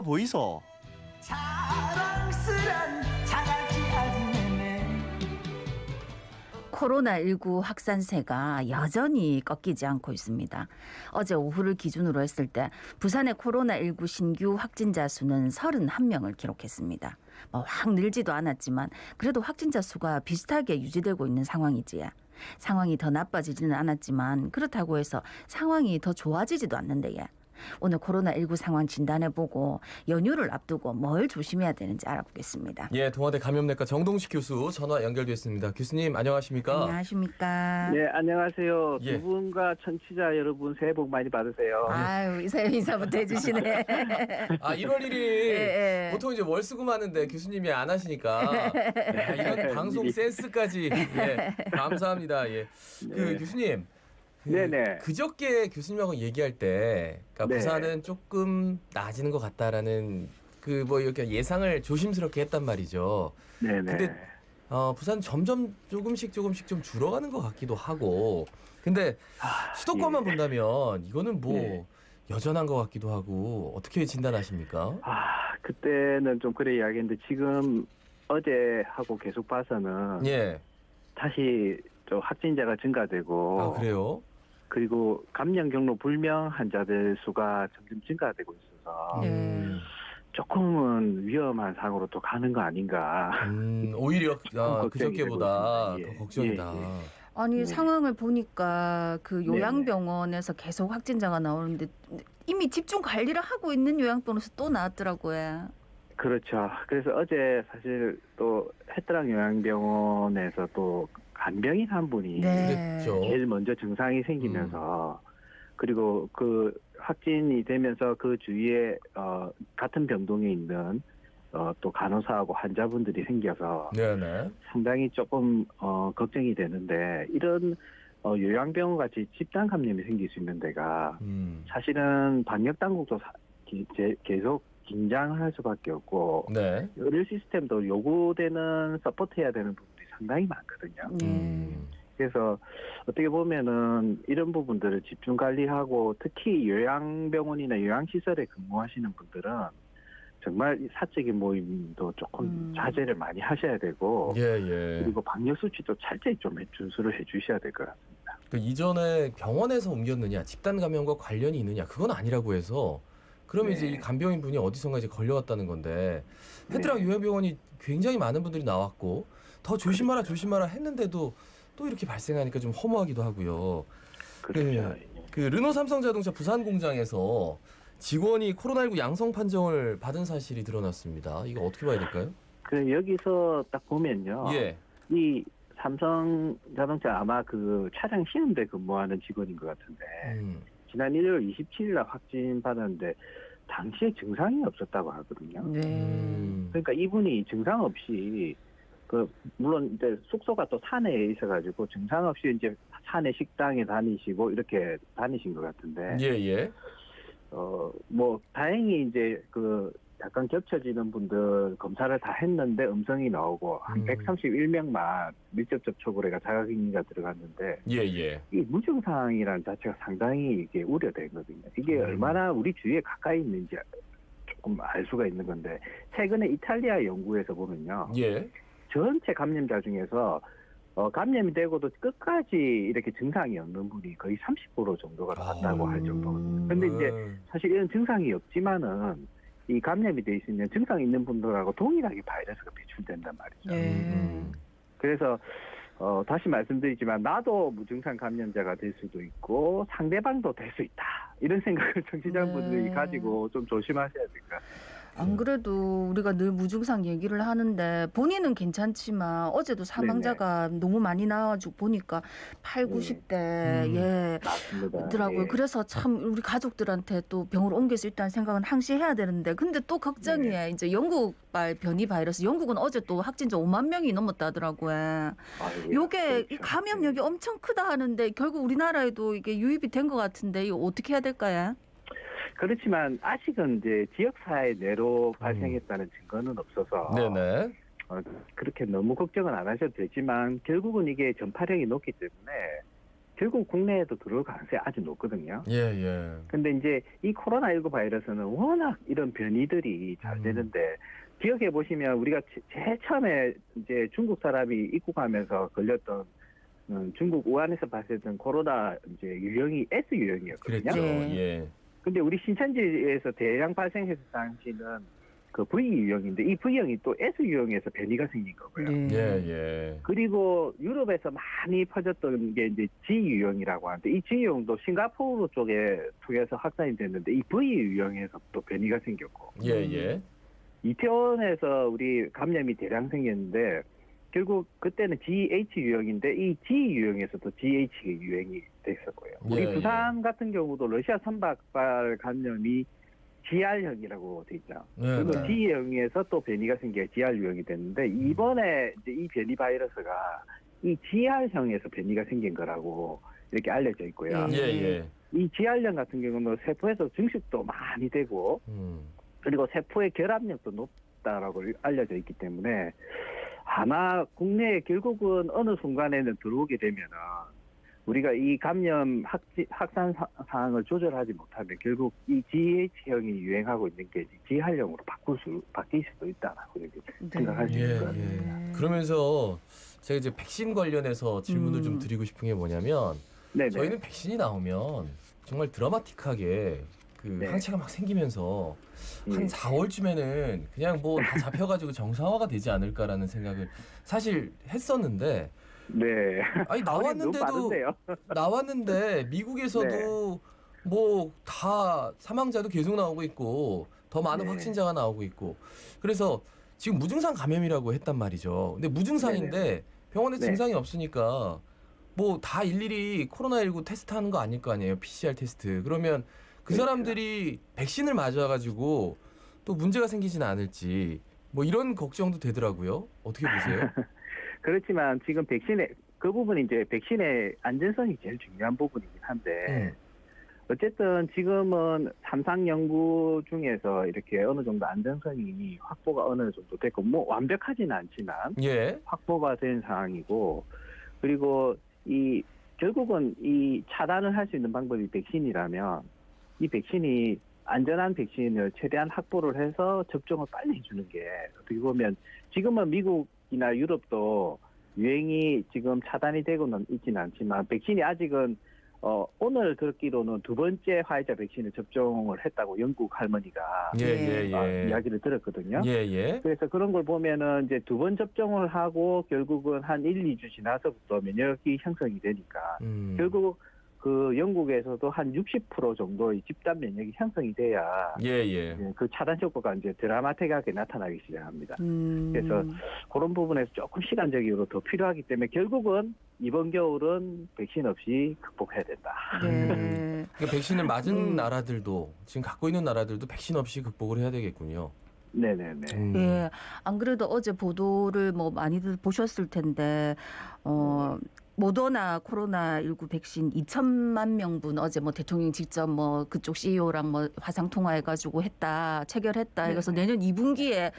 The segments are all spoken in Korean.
보이소. 자랑스런 자갈치 아줌매네. 코로나19 확산세가 여전히 꺾이지 않고 있습니다. 어제 오후를 기준으로 했을 때 부산의 코로나19 신규 확진자 수는 31명을 기록했습니다. 확 늘지도 않았지만 그래도 확진자 수가 비슷하게 유지되고 있는 상황이지. 상황이 더 나빠지지는 않았지만 그렇다고 해서 상황이 더 좋아지지도 않는데 오늘 코로나19 상황 진단해보고 연휴를 앞두고 뭘 조심해야 되는지 알아보겠습니다. 예, 동아대 감염내과 정동식 교수 전화 연결됐습니다. 교수님 안녕하십니까? 안녕하십니까? 네, 안녕하세요. 예. 두 분과 청취자 여러분 새해 복 많이 받으세요. 아유, 인사부터 해주시네. 1월 1일 예. 보통 이제 월수금 하는데 교수님이 안 하시니까 이런 방송 센스까지 감사합니다. 예. 네. 교수님. 네네. 그저께 교수님하고 얘기할 때, 그러니까 네. 부산은 조금 나아지는 것 같다라는 이렇게 예상을 조심스럽게 했단 말이죠. 네네. 근데 부산 점점 조금씩 좀 줄어가는 것 같기도 하고, 근데 수도권만 예. 본다면 이거는 네. 여전한 것 같기도 하고 어떻게 진단하십니까? 그때는 좀 그래 이야기했는데 지금 어제 하고 계속 봐서는 예. 다시 좀 확진자가 증가되고 그래요? 그리고 감염 경로 불명 환자들 수가 점점 증가되고 있어서 조금은 위험한 상으로 또 가는 거 아닌가. 오히려 걱정이 그저께보다 되고 있습니다. 더 걱정이다. 아니 네. 상황을 보니까 그 요양병원에서 계속 확진자가 나오는데 이미 집중 관리를 하고 있는 요양병원에서 또 나왔더라고요. 그렇죠. 그래서 어제 사실 또 해뜨랑 요양병원에서 또 간병인 한 분이 그랬죠. 제일 먼저 증상이 생기면서 그리고 그 확진이 되면서 그 주위에 같은 병동에 있는 또 간호사하고 환자분들이 생겨서 네네. 상당히 조금 걱정이 되는데 이런 요양병원 같이 집단 감염이 생길 수 있는 데가 사실은 방역 당국도 계속 긴장을 할 수밖에 없고 네. 의료 시스템도 요구되는 서포트해야 되는 부분이 상당히 많거든요. 그래서 어떻게 보면은 이런 부분들을 집중 관리하고 특히 요양병원이나 요양시설에 근무하시는 분들은 정말 사적인 모임도 조금 자제를 많이 하셔야 되고 예. 그리고 방역 수칙도 철저히 좀 준수를 해주셔야 될 것 같습니다. 이전에 병원에서 옮겼느냐, 집단 감염과 관련이 있느냐, 그건 아니라고 해서 그러면 이제 이 간병인 분이 어디선가 이제 걸려왔다는 건데 해드랑 요양병원이 굉장히 많은 분들이 나왔고 더 조심하라 했는데도 또 이렇게 발생하니까 좀 허무하기도 하고요. 그렇죠. 그 르노 삼성자동차 부산 공장에서 직원이 코로나19 양성 판정을 받은 사실이 드러났습니다. 이거 어떻게 봐야 될까요? 그래 여기서 딱 보면요. 예. 이 삼성자동차 아마 그 차량 시운대 근무하는 직원인 것 같은데 지난 1월 27일 날 확진 받았는데 당시에 증상이 없었다고 하거든요. 그러니까 이분이 증상 없이 물론 이제 숙소가 또 산에 있어가지고 증상 없이 이제 산에 식당에 다니시고 이렇게 다니신 것 같은데. 예. 뭐 다행히 이제 약간 겹쳐지는 분들 검사를 다 했는데 음성이 나오고 한 131명만 밀접 접촉으로 해가 자가격리가 들어갔는데 예. 이 무증상이라는 자체가 상당히 이게 우려되거든요. 이게 얼마나 우리 주위에 가까이 있는지 조금 알 수가 있는 건데 최근에 이탈리아 연구에서 보면요. 예. 전체 감염자 중에서 감염이 되고도 끝까지 이렇게 증상이 없는 분이 거의 30% 정도가 나왔다고 할 정도거든요. 근데 이제 사실 이런 증상이 없지만은 이 감염이 돼 있으면 증상이 있는 분들하고 동일하게 바이러스가 배출된단 말이죠. 그래서 다시 말씀드리지만 나도 무증상 감염자가 될 수도 있고 상대방도 될 수 있다. 이런 생각을 청취자분들이 가지고 좀 조심하셔야 될 것 같습니다. 안 그래도 우리가 늘 무증상 얘기를 하는데 본인은 괜찮지만 어제도 사망자가 너무 많이 나와가지고 보니까 8, 90대 맞습니다. 더라고요. 그래서 참 우리 가족들한테 또 병으로 옮길 수 있다는 생각은 항시 해야 되는데 근데 또 걱정이에요. 이제 영국발 변이 바이러스 영국은 어제 또 확진자 5만 명이 넘었다 하더라고요. 요게 이 감염력이 엄청 크다 하는데 결국 우리나라에도 이게 유입이 된 것 같은데 이거 어떻게 해야 될까요? 그렇지만 아직은 이제 지역사회 내로 발생했다는 증거는 없어서 네네. 그렇게 너무 걱정은 안 하셔도 되지만 결국은 이게 전파력이 높기 때문에 결국 국내에도 들어올 가능성이 아주 높거든요. 예, 예. 근데 이제 이 코로나19 바이러스는 워낙 이런 변이들이 잘 되는데 기억해 보시면 우리가 제일 처음에 이제 중국 사람이 입국하면서 걸렸던 중국 우한에서 발생했던 코로나 이제 유형이 S 유형이었거든요. 그랬죠. 네. 예. 근데 우리 신천지에서 대량 발생했을 당시는 그 V 유형인데 이 V형이 또 S 유형에서 변이가 생긴 거고요. 네. 예, 예. 그리고 유럽에서 많이 퍼졌던 게 이제 G 유형이라고 하는데 이 G 유형도 싱가포르 쪽에 통해서 확산이 됐는데 이 V 유형에서 또 변이가 생겼고 예, 예. 이태원에서 우리 감염이 대량 생겼는데 결국 그때는 GH 유형인데 이 G 유형에서도 GH 유행이 됐었고요. 우리 예, 부산 같은 경우도 러시아 선박발 감염이 GR형이라고 돼 있죠. 네, 그리고 네. G형에서 또 변이가 생겨 GR 유형이 됐는데 이번에 이제 이 변이 바이러스가 이 GR형에서 변이가 생긴 거라고 이렇게 알려져 있고요. 예, 예. 이 GR형 같은 경우는 세포에서 증식도 많이 되고 그리고 세포의 결합력도 높다라고 알려져 있기 때문에 아마 국내에 결국은 어느 순간에는 들어오게 되면은 우리가 이 감염 확산 상황을 조절하지 못하면 결국 이 GH형이 유행하고 있는 게 GR형으로 바뀔 수도 있다라고 생각할 수 예, 있을 것 같습니다. 예. 그러면서 제가 이제 백신 관련해서 질문을 좀 드리고 싶은 게 뭐냐면 네네. 저희는 백신이 나오면 정말 드라마틱하게 그 네. 항체가 막 생기면서 한 예. 4월쯤에는 그냥 뭐 다 잡혀가지고 정상화가 되지 않을까라는 생각을 사실 했었는데 네. 아니 너무 나왔는데도 많은데요. 나왔는데 미국에서도 뭐 다 사망자도 계속 나오고 있고 더 많은 네. 확진자가 나오고 있고 그래서 지금 무증상 감염이라고 했단 말이죠. 근데 무증상인데 병원에 네. 증상이 없으니까 뭐 다 일일이 코로나19 테스트하는 거 아닐 거 아니에요. PCR 테스트. 그러면 그 그렇죠. 사람들이 백신을 맞아가지고 또 문제가 생기지는 않을지 뭐 이런 걱정도 되더라고요. 어떻게 보세요? 그렇지만 지금 그 부분이 이제 백신의 안전성이 제일 중요한 부분이긴 한데 어쨌든 지금은 삼상 연구 중에서 이렇게 어느 정도 안전성이 확보가 어느 정도 됐고 뭐 완벽하지는 않지만 예. 확보가 된 상황이고 그리고 이 결국은 이 차단을 할 수 있는 방법이 백신이라면 이 백신이 안전한 백신을 최대한 확보를 해서 접종을 빨리 해주는 게 어떻게 보면 지금은 미국이나 유럽도 유행이 지금 차단이 되고는 있지는 않지만 백신이 아직은 오늘 듣기로는 두 번째 화이자 백신을 접종을 했다고 영국 할머니가 예. 이야기를 들었거든요. 예. 그래서 그런 걸 보면은 이제 두 번 접종을 하고 결국은 한 1, 2주 지나서부터 면역이 형성이 되니까 결국 그 영국에서도 한 60% 정도의 집단 면역이 형성이 돼야 예. 그 차단 효과가 이제 드라마틱하게 나타나기 시작합니다. 그래서 그런 부분에서 조금 시간적으로 더 필요하기 때문에 결국은 이번 겨울은 백신 없이 극복해야 된다. 네. 그러니까 백신을 맞은 나라들도 지금 갖고 있는 나라들도 백신 없이 극복을 해야 되겠군요. 네네네. 예. 안 그래도 어제 보도를 뭐 많이들 보셨을 텐데 모더나 코로나19 백신 2천만 명분 어제 뭐 대통령이 직접 뭐 그쪽 CEO랑 뭐 화상 통화해가지고 체결했다. 그래서 내년 2분기에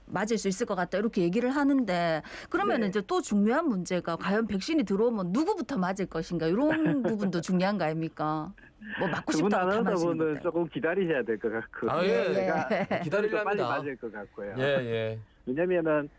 맞을 수 있을 것 같다 이렇게 얘기를 하는데 그러면 이제 또 중요한 문제가 과연 백신이 들어오면 누구부터 맞을 것인가 이런 부분도 중요한 거 아닙니까? 뭐 맞고 싶다고 다 맞으는 분은 건데. 조금 기다리셔야 될 것 같고. 아, 예. 제가 기다리랍니다. 빨리 맞을 것 같고요. 예. 왜냐면은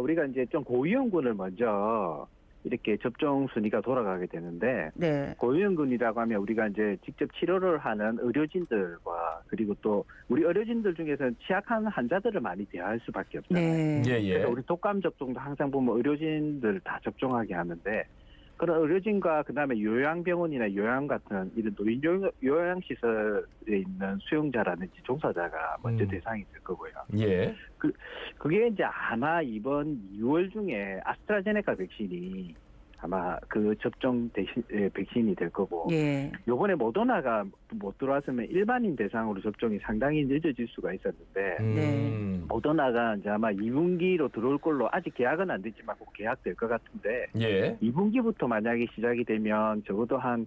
우리가 이제 좀 고위험군을 먼저 이렇게 접종 순위가 돌아가게 되는데 네. 고위험군이라고 하면 우리가 이제 직접 치료를 하는 의료진들과 그리고 또 우리 의료진들 중에서는 취약한 환자들을 많이 대할 수밖에 없잖아요. 네. 예. 그래서 우리 독감 접종도 항상 보면 의료진들 다 접종하게 하는데 그런 의료진과 그다음에 요양병원이나 요양 같은 이런 노인 요양시설에 있는 수용자라든지 종사자가 먼저 대상이 될 거고요. 예. 그게 이제 아마 이번 2월 중에 아스트라제네카 백신이 아마 그 접종 백신이 될 거고 예. 요번에 모더나가 못 들어왔으면 일반인 대상으로 접종이 상당히 늦어질 수가 있었는데 모더나가 이제 아마 2분기로 들어올 걸로 아직 계약은 안 됐지만 곧 계약될 것 같은데 예. 2분기부터 만약에 시작이 되면 적어도 한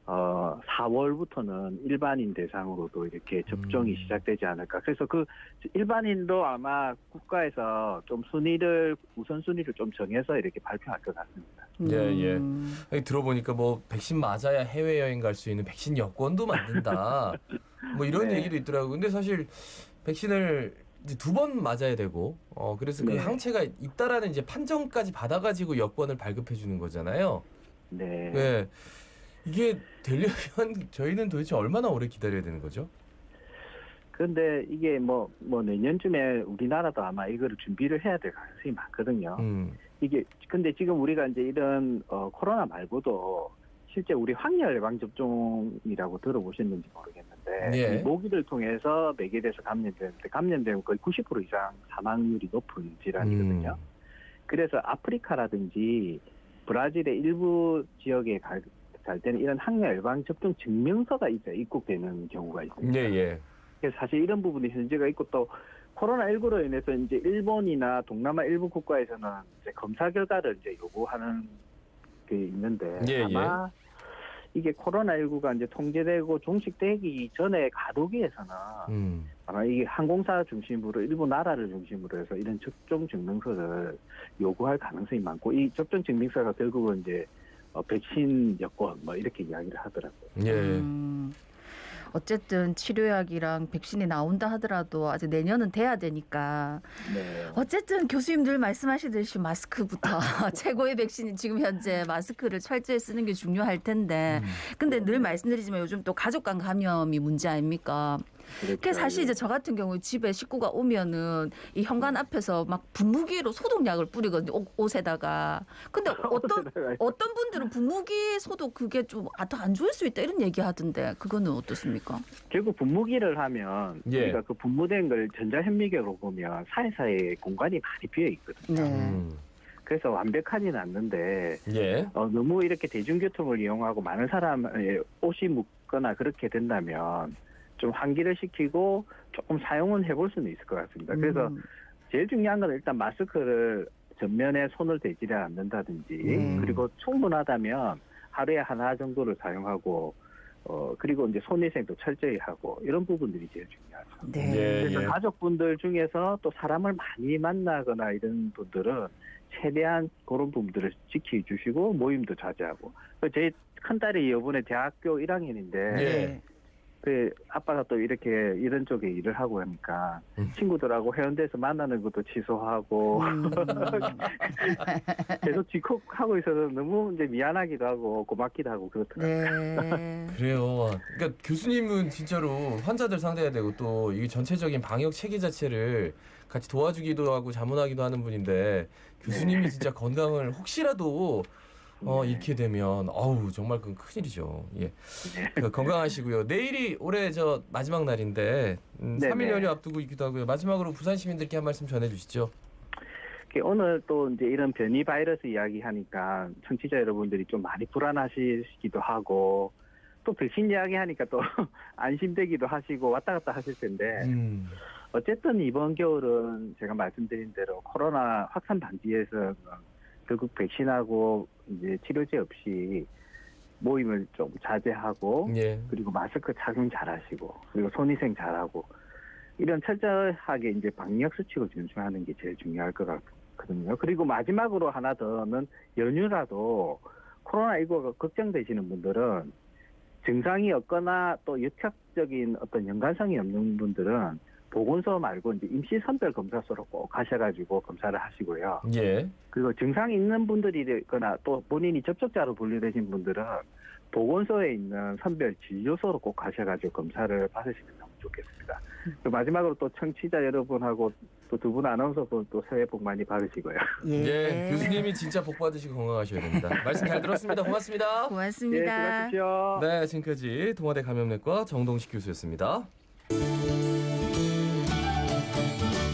4월부터는 일반인 대상으로도 이렇게 접종이 시작되지 않을까. 그래서 그 일반인도 아마 국가에서 좀 우선순위를 좀 정해서 이렇게 발표할 것 같습니다. 예. 아니, 들어보니까 뭐 백신 맞아야 해외여행 갈 수 있는 백신 여권도 만든다. 뭐 이런 네. 얘기도 있더라고요. 근데 사실 백신을 이제 2번 맞아야 되고, 그래서 그 네. 항체가 있다라는 이제 판정까지 받아가지고 여권을 발급해 주는 거잖아요. 네. 네. 이게 되려면 저희는 도대체 얼마나 오래 기다려야 되는 거죠? 그런데 이게 뭐 내년쯤에 우리나라도 아마 이거를 준비를 해야 될 가능성이 많거든요. 이게 근데 지금 우리가 이제 이런 코로나 말고도 실제 우리 확열 예방 접종이라고 들어보셨는지 모르겠는데 예. 이 모기를 통해서 매개돼서 감염되는데 감염되면 거의 90% 이상 사망률이 높은 질환이거든요. 그래서 아프리카라든지 브라질의 일부 지역에 갈 때는 이런 확열 예방 접종 증명서가 이제 입국되는 경우가 있습니다. 예. 그래서 사실 이런 부분이 현재가 있고 또 코로나19로 인해서 이제 일본이나 동남아 일부 국가에서는 이제 검사 결과를 이제 요구하는 게 있는데 예. 아마 이게 코로나19가 이제 통제되고 종식되기 전에 가두기에서는 아마 이게 항공사 중심으로 일부 나라를 중심으로 해서 이런 접종 증명서를 요구할 가능성이 많고 이 접종 증명서가 결국은 이제 백신 여권 뭐 이렇게 이야기를 하더라고요. 예. 어쨌든 치료약이랑 백신이 나온다 하더라도 아직 내년은 돼야 되니까 네. 어쨌든 교수님 늘 말씀하시듯이 마스크부터 최고의 백신이 지금 현재 마스크를 철저히 쓰는 게 중요할 텐데 근데 늘 말씀드리지만 요즘 또 가족 간 감염이 문제 아닙니까? 그렇죠. 그 사실 이제 저 같은 경우 집에 식구가 오면은 이 현관 앞에서 막 분무기로 소독약을 뿌리거든요. 옷에다가. 근데 어떤 분들은 분무기 소독 그게 좀 더 안 좋을 수 있다 이런 얘기 하던데 그거는 어떻습니까? 결국 분무기를 하면 예. 우리가 그 분무된 걸 전자현미경으로 보면 사이사이에 공간이 많이 비어 있거든요. 네. 그래서 완벽하지는 않는데 예. 너무 이렇게 대중교통을 이용하고 많은 사람의 옷이 묻거나 그렇게 된다면 좀 환기를 시키고 조금 사용은 해볼 수는 있을 것 같습니다. 그래서 제일 중요한 건 일단 마스크를 전면에 손을 대지를 않는다든지 그리고 충분하다면 하루에 하나 정도를 사용하고 그리고 이제 손위생도 철저히 하고 이런 부분들이 제일 중요하죠. 네. 그래서 가족분들 중에서 또 사람을 많이 만나거나 이런 분들은 최대한 그런 부분들을 지켜주시고 모임도 자제하고 제 큰딸이 이번에 대학교 1학년인데 예. 그 아빠가 또 이렇게 이런 쪽에 일을 하고 하니까 친구들하고 해운대에서 만나는 것도 취소하고 계속 지콕하고 있어서 너무 이제 미안하기도 하고 고맙기도 하고 그렇더라고요. 네. 그래요. 그러니까 교수님은 진짜로 환자들 상대해야 되고 또 이 전체적인 방역 체계 자체를 같이 도와주기도 하고 자문하기도 하는 분인데 교수님이 진짜 건강을 혹시라도 잃게 되면 정말 그건 큰일이죠. 예. 그 건강하시고요. 내일이 올해 저 마지막 날인데 3일 연휴 앞두고 있기도 하고요. 마지막으로 부산 시민들께 한 말씀 전해주시죠. 오늘 또 이제 이런 변이 바이러스 이야기하니까 청취자 여러분들이 좀 많이 불안하시기도 하고 또 백신 이야기하니까 또 안심되기도 하시고 왔다 갔다 하실 텐데 어쨌든 이번 겨울은 제가 말씀드린 대로 코로나 확산 방지에서 결국 백신하고 이제 치료제 없이 모임을 좀 자제하고 예. 그리고 마스크 착용 잘하시고 그리고 손위생 잘하고 이런 철저하게 이제 방역 수칙을 준수하는 게 제일 중요할 것 같거든요. 그리고 마지막으로 하나 더는 연휴라도 코로나19가 걱정되시는 분들은 증상이 없거나 또 역학적인 어떤 연관성이 없는 분들은 보건소 말고 이제 임시선별검사소로 꼭 가셔가지고 검사를 하시고요. 예. 그리고 증상이 있는 분들이거나 또 본인이 접촉자로 분류되신 분들은 보건소에 있는 선별진료소로 꼭 가셔가지고 검사를 받으시면 너무 좋겠습니다. 마지막으로 또 청취자 여러분하고 또 두 분 아나운서분 또 새해 복 많이 받으시고요. 예. 교수님이 진짜 복 받으시고 건강하셔야 됩니다. 말씀 잘 들었습니다. 고맙습니다. 네, 고맙습니다. 수고하십시오. 네, 지금까지 동아대 감염내과 정동식 교수였습니다.